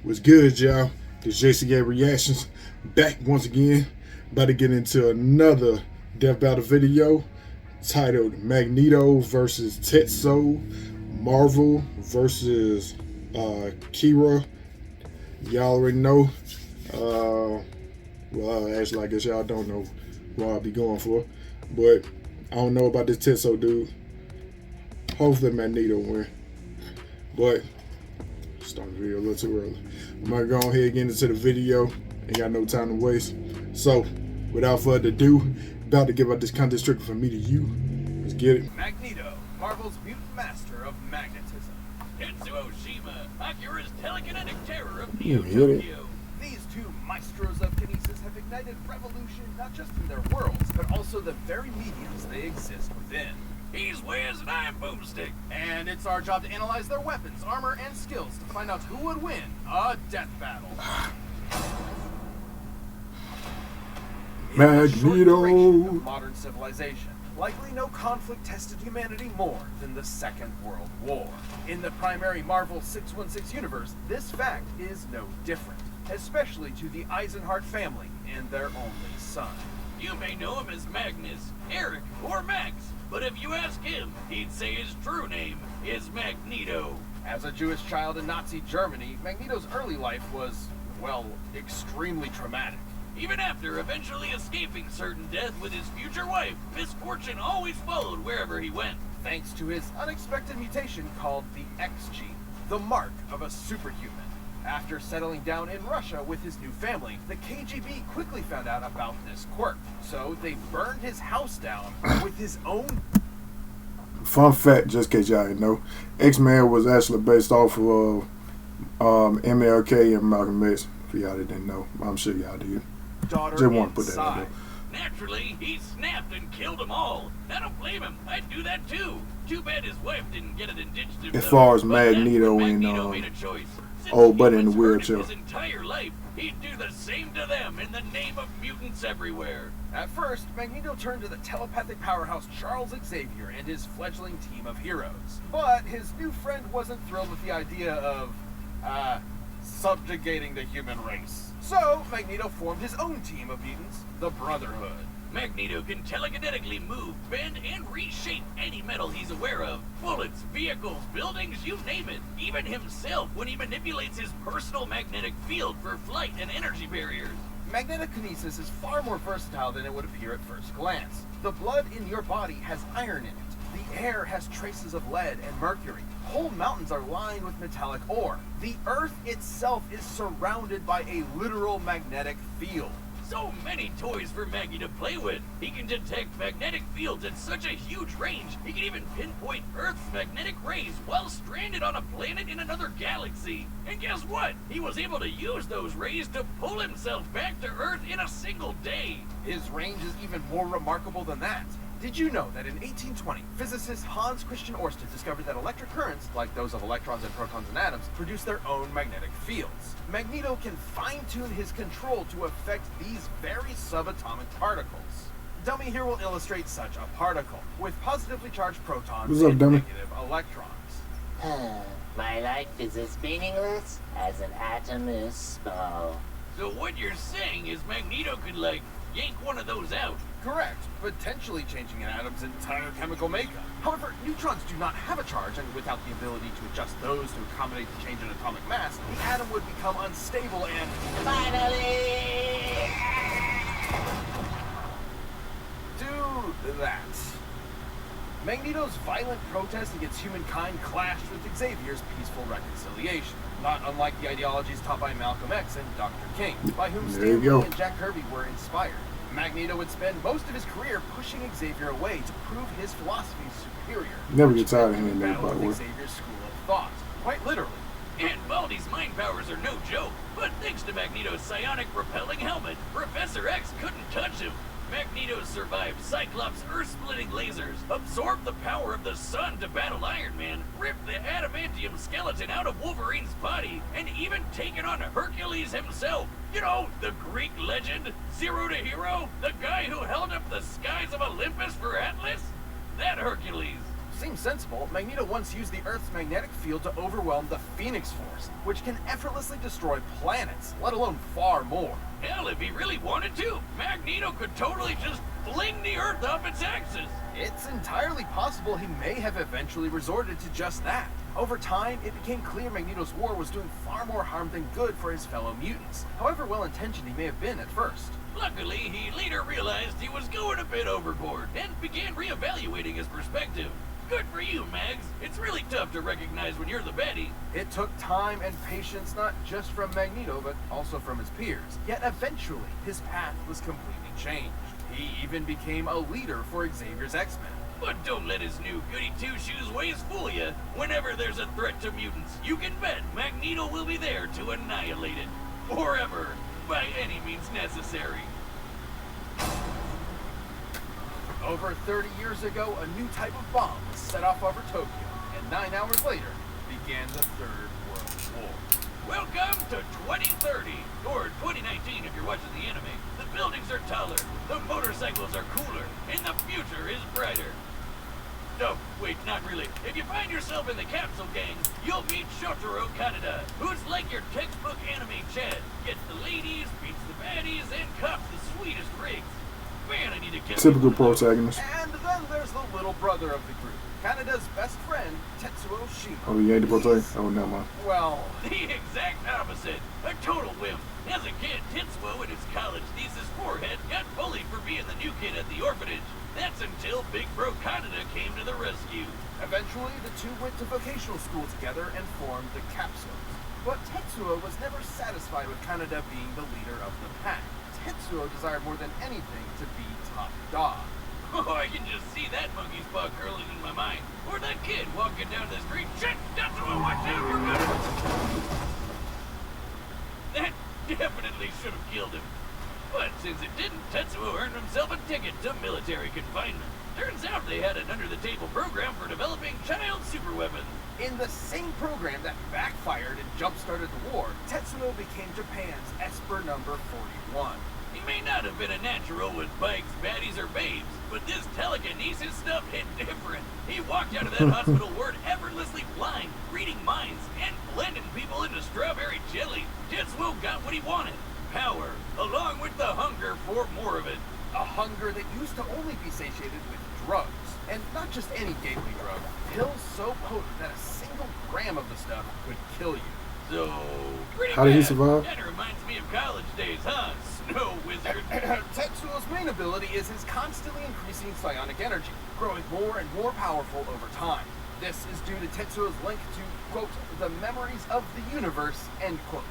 What's good, y'all? This J.C.A. Reactions back once again. About to get into another death battle video titled Magneto versus Tetsuo, Marvel versus Kira. Y'all already know. Actually, I guess y'all don't know what I'll be going for. But I don't know about this Tetsuo dude. Hopefully Magneto win. But started the video a little too early. I'm gonna go ahead and get into the video. Ain't got no time to waste. So, without further ado, about to give out this content strictly from me to you. Let's get it. Magneto, Marvel's mutant master of magnetism. Tetsuo Shima, Akira's telekinetic terror of Neo Tokyo. These two maestros of kinesis have ignited revolution not just in their worlds, but also the very mediums they exist within. He's Wiz and I'm Boomstick. And it's our job to analyze their weapons, armor, and skills to find out who would win a death battle. Magneto! Of modern civilization. Likely no conflict tested humanity more than the Second World War. In the primary Marvel 616 universe, this fact is no different, especially to the Eisenhart family and their only son. You may know him as Magnus, Eric, or Max, but if you ask him, he'd say his true name is Magneto. As a Jewish child in Nazi Germany, Magneto's early life was, well, extremely traumatic. Even after eventually escaping certain death with his future wife, misfortune always followed wherever he went. Thanks to his unexpected mutation called the X gene, the mark of a superhuman. After settling down in Russia with his new family, the KGB quickly found out about this quirk. So they burned his house down with his own... Fun fact, just in case y'all didn't know, X-Men was actually based off of MLK and Malcolm X, for y'all that didn't know. I'm sure y'all did. Daughter just want to put that out there. Naturally, he snapped and killed them all. I don't blame him. I'd do that too. Too bad his wife didn't get it and ditched him. As far as Magneto and old buddy in the wheelchair. His entire life, he'd do the same to them in the name of mutants everywhere. At first, Magneto turned to the telepathic powerhouse Charles Xavier and his fledgling team of heroes. But his new friend wasn't thrilled with the idea of, subjugating the human race. So, Magneto formed his own team of mutants, the Brotherhood. Magneto can telekinetically move, bend, and reshape any metal he's aware of. Bullets, vehicles, buildings, you name it. Even himself when he manipulates his personal magnetic field for flight and energy barriers. Magnetic kinesis is far more versatile than it would appear at first glance. The blood in your body has iron in it. The air has traces of lead and mercury. Whole mountains are lined with metallic ore. The Earth itself is surrounded by a literal magnetic field. So many toys for Maggie to play with. He can detect magnetic fields at such a huge range, he can even pinpoint Earth's magnetic rays while stranded on a planet in another galaxy. And guess what? He was able to use those rays to pull himself back to Earth in a single day. His range is even more remarkable than that. Did you know that in 1820, physicist Hans Christian Ørsted discovered that electric currents, like those of electrons and protons and atoms, produce their own magnetic fields? Magneto can fine-tune his control to affect these very subatomic particles. Dummy here will illustrate such a particle, with positively charged protons and negative electrons. My life is as meaningless as an atom is small. So what you're saying is Magneto could, like, yank one of those out? Correct, potentially changing an atom's entire chemical makeup. However, neutrons do not have a charge, and without the ability to adjust those to accommodate the change in atomic mass, the atom would become unstable and... Finally! Do that. Magneto's violent protest against humankind clashed with Xavier's peaceful reconciliation, not unlike the ideologies taught by Malcolm X and Dr. King, by whom Stan Lee and Jack Kirby were inspired. Magneto would spend most of his career pushing Xavier away to prove his philosophy superior. Never get tired of hearing that, by the way. Xavier's school of thought, quite literally. And Baldy's mind powers are no joke, but thanks to Magneto's psionic repelling helmet, Professor X couldn't touch him. Magneto survived Cyclops' earth-splitting lasers, absorbed the power of the sun to battle Iron Man, ripped the adamantium skeleton out of Wolverine's body, and even taken on Hercules himself. You know, the Greek legend, Zero to Hero, the guy who held up the skies of Olympus for Atlas? That Hercules. Seems sensible. Magneto once used the Earth's magnetic field to overwhelm the Phoenix Force, which can effortlessly destroy planets, let alone far more. Hell, if he really wanted to, Magneto could totally just fling the Earth off its axis. It's entirely possible he may have eventually resorted to just that. Over time, it became clear Magneto's war was doing far more harm than good for his fellow mutants, however well-intentioned he may have been at first. Luckily, he later realized he was going a bit overboard and began reevaluating his perspective. Good for you, Mags. It's really tough to recognize when you're the baddie. It took time and patience not just from Magneto, but also from his peers. Yet eventually, his path was completely changed. He even became a leader for Xavier's X-Men. But don't let his new goody two-shoes ways fool you. Whenever there's a threat to mutants, you can bet Magneto will be there to annihilate it. Forever. By any means necessary. Over 30 years ago, a new type of bomb was set off over Tokyo, and 9 hours later, began the Third World War. Welcome to 2030, or 2019 if you're watching the anime. The buildings are taller, the motorcycles are cooler, and the future is brighter. No, wait, not really. If you find yourself in the capsule gang, you'll meet Shotaro Kaneda, who's like your textbook anime Chad. Gets the ladies, beats the baddies, and cops the sweetest rigs. Man, I need to get Typical protagonist. And then there's the little brother of the group, Kaneda's best friend, Tetsuo Shima. Oh, he ain't the protagonist? Oh, never mind. Well, The exact opposite. A total wimp. As a kid, Tetsuo in his college thesis forehead got bullied for being the new kid at the orphanage. That's until Big Bro Kaneda came to the rescue. eventually the two went to vocational school together and formed the Capsules. But Tetsuo was never satisfied with Kaneda being the leader of the pack. Tetsuo desired more than anything to be top dog. Oh, I can just see that monkey's paw curling in my mind. Or that kid walking down the street. Shit! Tetsuo, watch out! We're good! That definitely should have killed him. But since it didn't, Tetsuo earned himself a ticket to military confinement. Turns out they had an under-the-table program for developing child superweapons. In the same program that backfired and jump-started the war, Tetsuo became Japan's Esper number 41. He may not have been a natural with bikes, baddies, or babes, but this telekinesis stuff hit different. He walked out of that hospital ward effortlessly flying, reading minds, and blending people into strawberry jelly. Tetsuo got what he wanted. Power, along with the hunger for more of it. A hunger that used to only be satiated with drugs. And not just any gateway drug. Pills so potent that a single gram of the stuff could kill you. So, pretty How did he bad. survive? That reminds me of college days, huh? Snow wizard. Tetsuo's main ability is his constantly increasing psionic energy, growing more and more powerful over time. This is due to Tetsuo's link to, quote, the memories of the universe, end quote.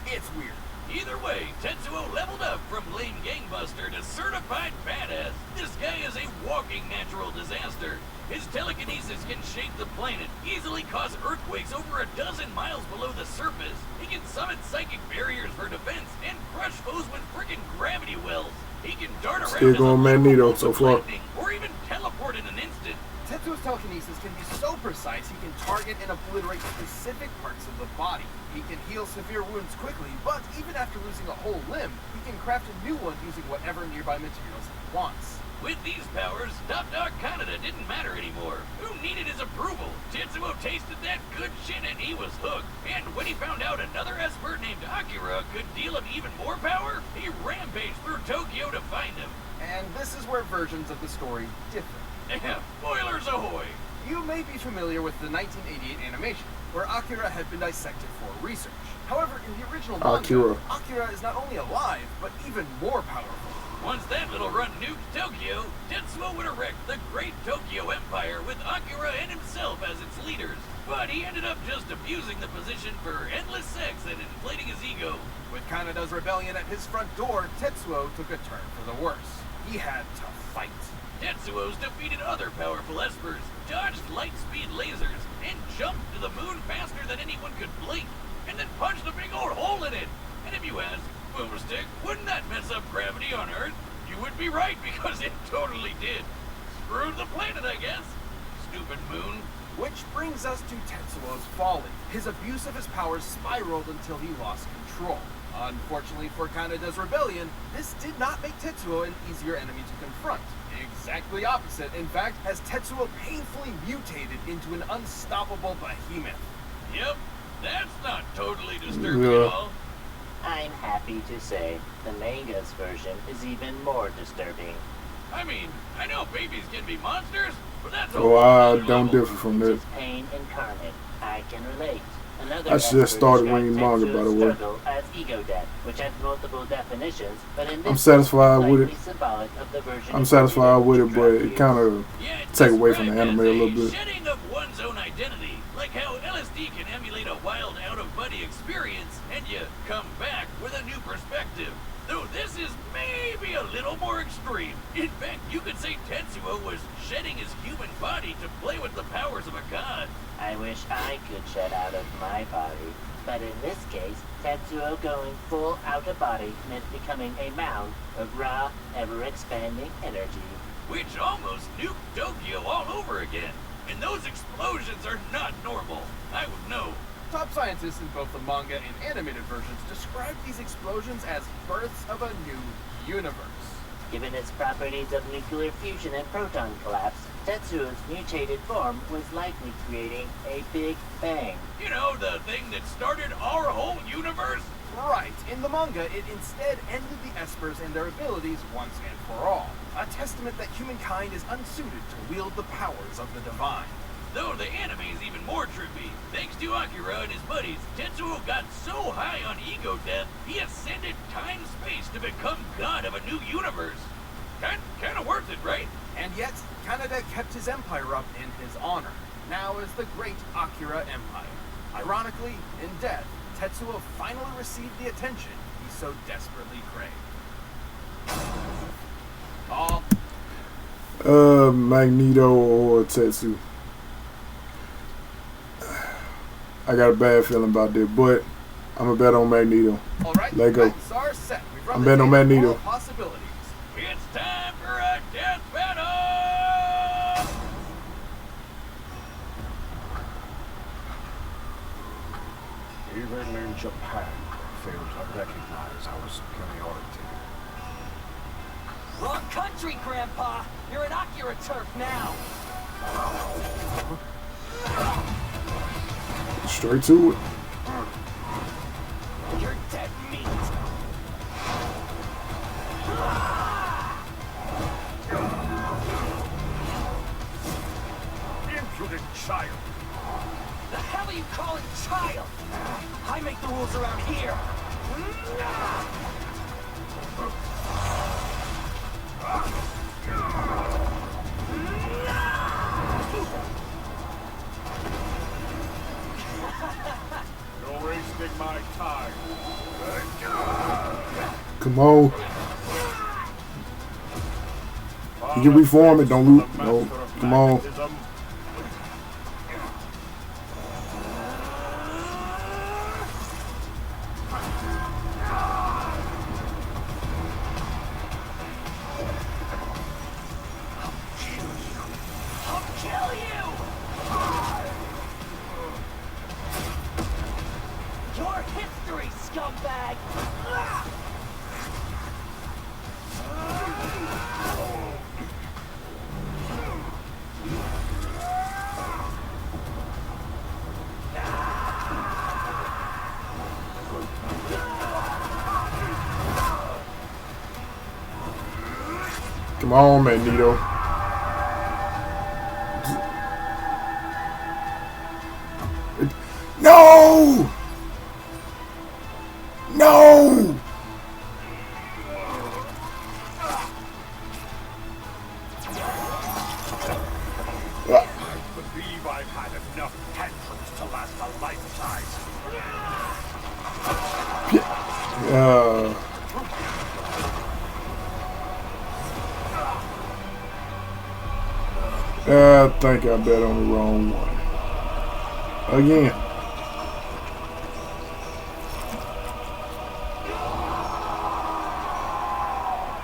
It's weird. Either way, Tetsuo leveled up from lame gangbuster to certified badass. This guy is a walking natural disaster. His telekinesis can shake the planet, easily cause earthquakes over a dozen miles below the surface. He can summon psychic barriers for defense and crush foes with frickin' gravity wells. He can dart around Still as a going literal Magneto bolt so of far. lightning, or even teleport in an instant. Tetsuo's telekinesis can be so precise he can target and obliterate specific parts of the body. He can heal severe wounds quickly, but even after losing a whole limb, he can craft a new one using whatever nearby materials he wants. With these powers, Top Dog Kaneda didn't matter anymore. Who needed his approval? Tetsuo tasted that good shit and he was hooked. And when he found out another expert named Akira could deal him even more power, he rampaged through Tokyo to find him. And this is where versions of the story differ. Spoilers ahoy! You may be familiar with the 1988 animation, where Akira had been dissected for research. However, in the original manga, Akira is not only alive, but even more powerful. Once that little runt nuked Tokyo, Tetsuo would erect the Great Tokyo Empire with Akira and himself as its leaders. But he ended up just abusing the position for endless sex and inflating his ego. With Kaneda's rebellion at his front door, Tetsuo took a turn for the worse. He had to fight. Tetsuo's defeated other powerful espers, dodged light-speed lasers, and jumped to the moon faster than anyone could blink, and then punched a big old hole in it. And if you ask, Boomerstick, wouldn't that mess up gravity on Earth? You would be right, because it totally did. Screwed the planet, I guess. Stupid moon. Which brings us to Tetsuo's folly. His abuse of his powers spiraled until he lost control. Unfortunately for Kanada's rebellion, this did not make Tetsuo an easier enemy to confront. Exactly opposite, in fact, as Tetsuo painfully mutated into an unstoppable behemoth. Yep, that's not totally disturbing Yeah. at all. I'm happy to say the manga's version is even more disturbing. I mean, I know babies can be monsters, but that's a Oh, I whole don't level. differ from Which that. is pain incarnate. I can relate. Another I just started expert reading described manga, by the Tetsuo's way. struggle as ego death, which has multiple definitions, but in this I'm satisfied case, with likely it. symbolic of the version I'm of satisfied with it, but Magneto it kind of Yeah, it's take away from the described anime a as little bit. shedding of one's own identity, like how LSD can emulate a wild out-of-body experience, and you come back with a new perspective. Though this is maybe a little more extreme. In fact, you could say Tetsuo was shedding his human body to play with the powers of a god. I wish I could shed out of my body. But in this case, Tetsuo going full out of body meant becoming a mound of raw, ever-expanding energy. Which almost nuked Tokyo all over again. And those explosions are not normal. I would know. Top scientists in both the manga and animated versions describe these explosions as births of a new universe. Given its properties of nuclear fusion and proton collapse, Tetsuo's mutated form was likely creating a Big Bang. You know, the thing that started our whole universe? Right, in the manga, it instead ended the Espers and their abilities once and for all. A testament that humankind is unsuited to wield the powers of the divine. Though the anime is even more trippy. Thanks to Akira and his buddies, Tetsuo got so high on ego death, he ascended time-space to become god of a new universe. Kinda worth it, right? And yet, Kanada kept his empire up in his honor, now as the Great Akira Empire. Ironically, in death, Tetsuo finally received the attention he so desperately craved. Oh, Magneto or Tetsu. I got a bad feeling about that, but I'm gonna bet on Magneto. all right, Let go. bets are set. We've run I'm the betting on table for Magneto. all possibilities. It's time for a death battle! Even in Japan, they failed to recognize our superiority. Wrong country, Grandpa! You're an Akira turf now! Straight to it. You're dead meat! Impudent child! The hell are you calling child? I make the rules around here! You're wasting my time. Come on. You can reform it, don't loot. No, come on. Magnetism. I'll kill you! Your history, scumbag! Come on, Magneto. No! No! I believe I've had enough tantrums to last a lifetime. I think I bet on the wrong one. Again.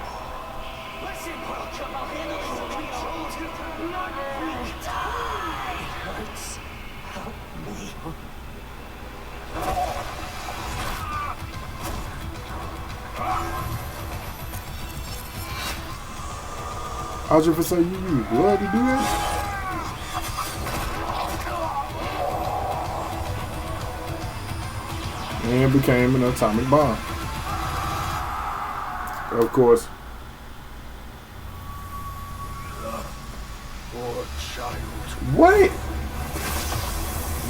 Listen, welcome, I'll handle this. Not weak. Die! Hurts. Help me. I was just gonna say you use blood to do that. And became an atomic bomb. Of course. Poor child. What?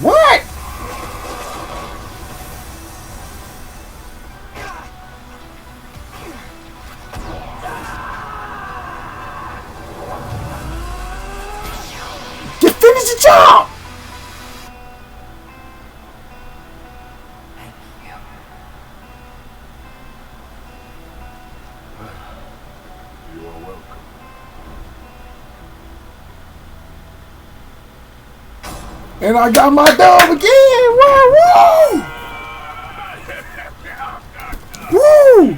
What? Just finish the job! You are welcome. And I got my dog again! Woo! Woo!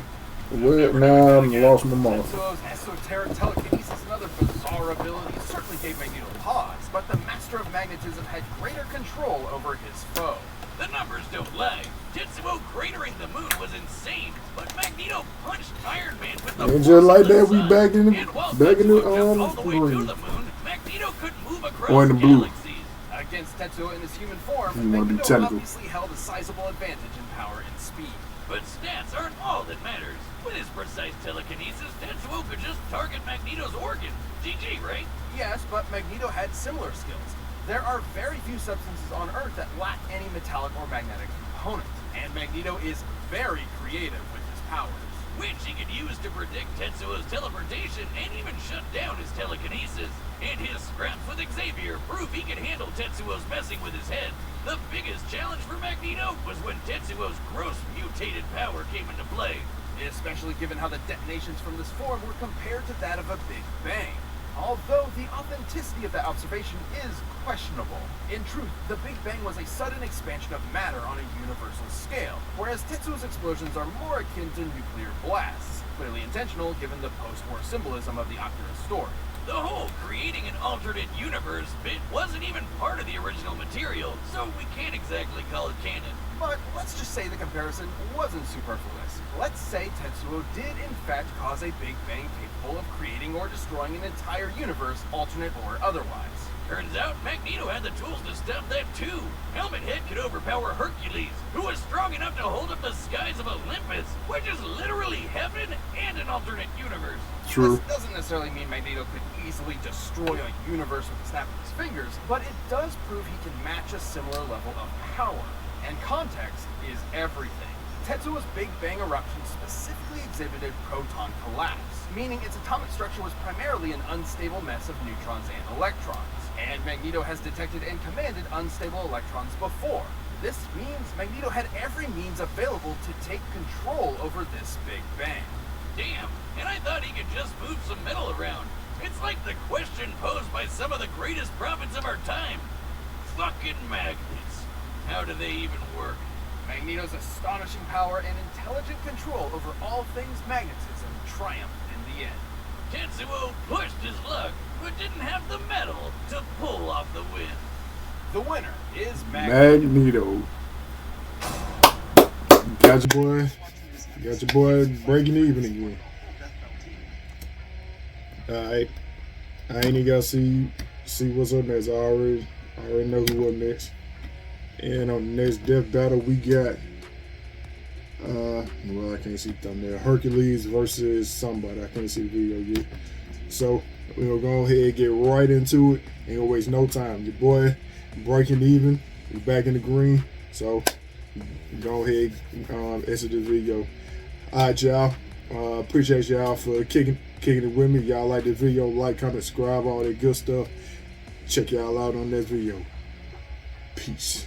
Well, now I lost my mom. Tetsuo's esoteric telekinesis and other bizarre abilities certainly gave Magneto pause, but the Master of Magnetism had greater control over his foe. The numbers don't lie. Tetsuo cratering the moon was insane, but Magneto punched Iron Man with the And force just like of the that, we sun. back in the And while back in the Tetsuo jumped all the way to green. the moon, Magneto could move across Or in the blue. galaxies. Against Tetsuo in his human form, You wanna be Magneto technical. obviously held a sizable advantage in power and speed. But stats aren't all that matters. With his precise telekinesis, Tetsuo could just target Magneto's organs. GG, right? Yes, but Magneto had similar skills. There are very few substances on Earth that lack any metallic or magnetic component, and Magneto is very creative with his powers. Which he could use to predict Tetsuo's teleportation and even shut down his telekinesis. And his scraps with Xavier prove he could handle Tetsuo's messing with his head. The biggest challenge for Magneto was when Tetsuo's gross mutated power came into play. Especially given how the detonations from this form were compared to that of a Big Bang. Although the authenticity of that observation is questionable. In truth, the Big Bang was a sudden expansion of matter on a universal scale, whereas Tetsuo's explosions are more akin to nuclear blasts, clearly intentional given the post-war symbolism of the Oculus story. The whole creating an alternate universe bit wasn't even part of the original material, so we can't exactly call it canon. But let's just say the comparison wasn't superfluous. Let's say Tetsuo did in fact cause a Big Bang capable of creating or destroying an entire universe, alternate or otherwise. Turns out Magneto had the tools to stop that too. Helmet Head could overpower Hercules, who was strong enough to hold up the skies of Olympus, which is literally heaven and an alternate universe. True. This doesn't necessarily mean Magneto could easily destroy a universe with a snap of his fingers, but it does prove he can match a similar level of power. And context is everything. Tetsuo's Big Bang eruption specifically exhibited proton collapse, meaning its atomic structure was primarily an unstable mess of neutrons and electrons. And Magneto has detected and commanded unstable electrons before. This means Magneto had every means available to take control over this Big Bang. Damn, and I thought he could just move some metal around. It's like the question posed by some of the greatest prophets of our time. Fucking magnets. How do they even work? Magneto's astonishing power and intelligent control over all things magnetism triumphed in the end. Tetsuo pushed his luck, but didn't have the metal to pull off the win. The winner is Magneto. Magneto. Got your boy breaking even again. Alright. I ain't even gotta see what's up next. I already know who up next. And on the next death battle we got well, I can't see the thumbnail. Hercules versus somebody. I can't see the video yet. So we're gonna go ahead and get right into it. Ain't gonna waste no time. Your boy breaking even. We back in the green. So go ahead exit this video. Alright, y'all. Appreciate y'all for kicking it with me. Y'all like this video, like, comment, subscribe, all that good stuff. Check y'all out on this video. Peace.